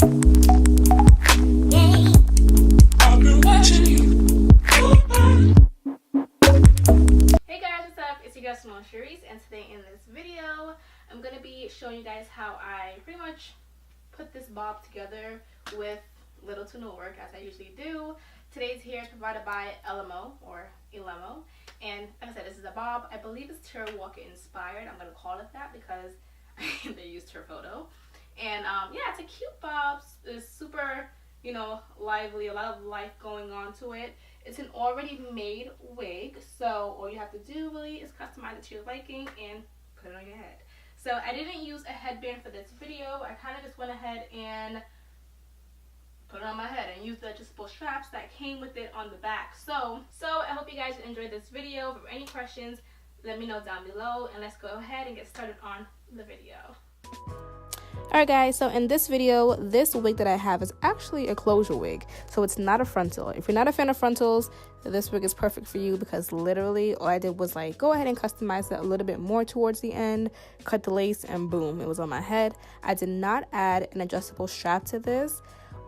And today in this video I'm going to be showing you guys how I pretty much put this bob together with little to no work, as I usually do. Today's hair is provided by Elemo, and like I said, this is a bob. I believe it's Terra Walker inspired. I'm going to call it that because they used her photo. And yeah, it's a cute bob. It's super, you know, lively, a lot of life going on to it. It's an already made wig, so all you have to do really is customize it to your liking and put it on your head. So I didn't use a headband for this video. I kind of just went ahead and put it on my head and used the adjustable straps that came with it on the back. So I hope you guys enjoyed this video. If you have any questions, let me know down below, and let's go ahead and get started on the video. Alright guys, so in this video, this wig that I have is actually a closure wig, so it's not a frontal. If you're not a fan of frontals, this wig is perfect for you because literally all I did was like go ahead and customize it a little bit more towards the end, cut the lace, and boom, it was on my head. I did not add an adjustable strap to this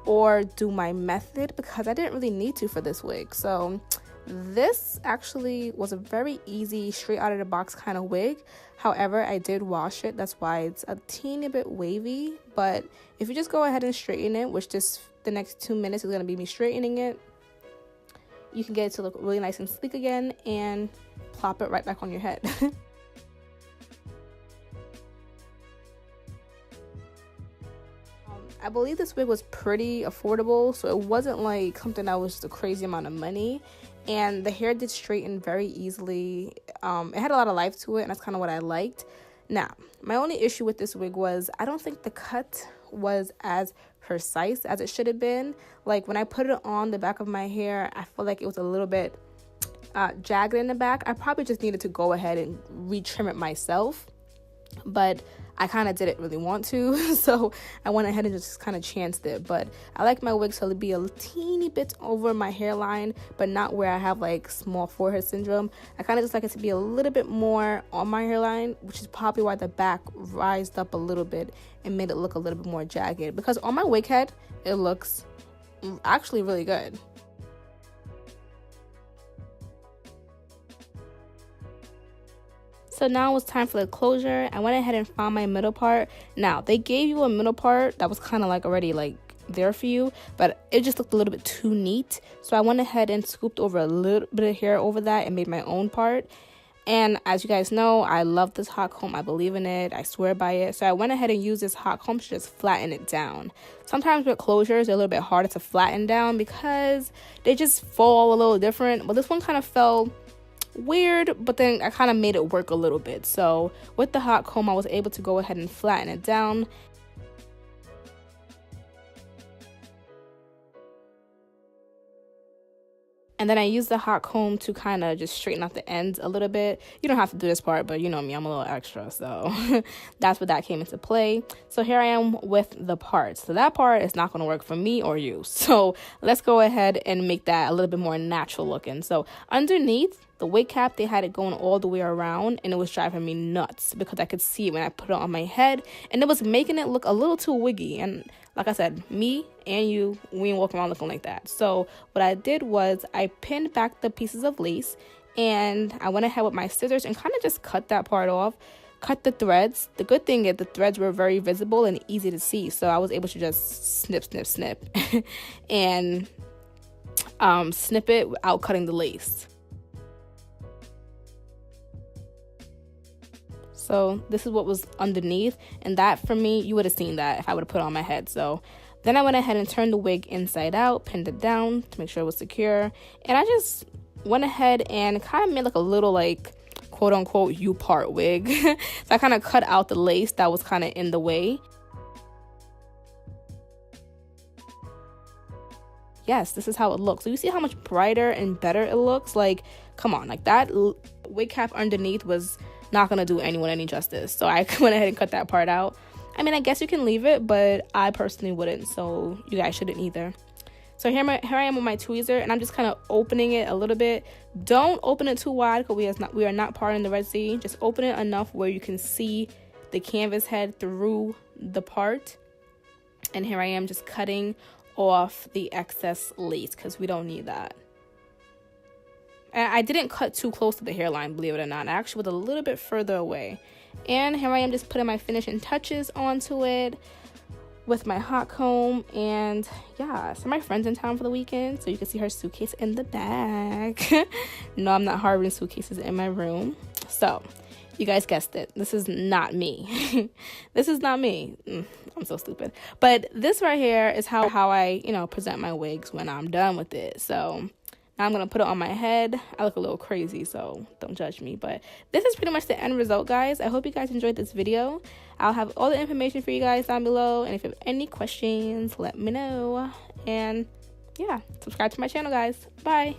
or do my method because I didn't really need to for this wig. So this actually was a very easy, straight out of the box kind of wig. However, I did wash it. That's why it's a teeny bit wavy. But if you just go ahead and straighten it, which just the next 2 minutes is going to be me straightening it, you can get it to look really nice and sleek again and plop it right back on your head. I believe this wig was pretty affordable, so it wasn't like something that was just a crazy amount of money. And the hair did straighten very easily. It had a lot of life to it, and that's kind of what I liked. Now, my only issue with this wig was I don't think the cut was as precise as it should have been. Like when I put it on the back of my hair, I feel like it was a little bit jagged in the back. I probably just needed to go ahead and retrim it myself, but I kind of didn't really want to, so I went ahead and just kind of chanced it. But I like my wig to be a teeny bit over my hairline, but not where I have like small forehead syndrome. I kind of just like it to be a little bit more on my hairline, which is probably why the back rised up a little bit and made it look a little bit more jagged, because on my wig head it looks actually really good. So now it's time for the closure. I went ahead and found my middle part. Now, they gave you a middle part that was kind of like already like there for you, but it just looked a little bit too neat. So I went ahead and scooped over a little bit of hair over that and made my own part. And as you guys know, I love this hot comb. I believe in it. I swear by it. So I went ahead and used this hot comb to just flatten it down. Sometimes with closures, they're a little bit harder to flatten down because they just fall a little different. But this one kind of fell weird, but then I kind of made it work a little bit. So with the hot comb, I was able to go ahead and flatten it down. And then I used the hot comb to kind of just straighten out the ends a little bit. You don't have to do this part, but you know me, I'm a little extra. So that's what that came into play. So here I am with the parts. So that part is not going to work for me or you. So let's go ahead and make that a little bit more natural looking. So underneath the wig cap, they had it going all the way around, and it was driving me nuts because I could see it when I put it on my head, and it was making it look a little too wiggy. And like I said, me and you, we ain't walking around looking like that. So what I did was I pinned back the pieces of lace, and I went ahead with my scissors and kind of just cut that part off, cut the threads. The good thing is the threads were very visible and easy to see, so I was able to just snip and snip it without cutting the lace. So this is what was underneath, and that for me, you would have seen that if I would have put it on my head. So then I went ahead and turned the wig inside out, pinned it down to make sure it was secure, and I just went ahead and kind of made like a little like quote unquote U-part wig. So I kind of cut out the lace that was kind of in the way. Yes, this is how it looks. So you see how much brighter and better it looks? Like, come on, like that wig cap underneath was not gonna do anyone any justice. So I went ahead and cut that part out. I mean, I guess you can leave it, but I personally wouldn't, so you guys shouldn't either. So here I am with my tweezer, and I'm just kind of opening it a little bit. Don't open it too wide because we are not parting the Red Sea. Just open it enough where you can see the canvas head through the part. And here I am just cutting off the excess lace because we don't need that. And I didn't cut too close to the hairline, believe it or not. I actually was a little bit further away. And here I am just putting my finishing touches onto it with my hot comb. And yeah, so my friend's in town for the weekend, so you can see her suitcase in the back. No, I'm not harboring suitcases in my room. So you guys guessed it, this is not me. This is not me. I'm so stupid. But this right here is how I, present my wigs when I'm done with it. So now I'm going to put it on my head. I look a little crazy, so don't judge me. But this is pretty much the end result, guys. I hope you guys enjoyed this video. I'll have all the information for you guys down below. And if you have any questions, let me know. And yeah, subscribe to my channel, guys. Bye.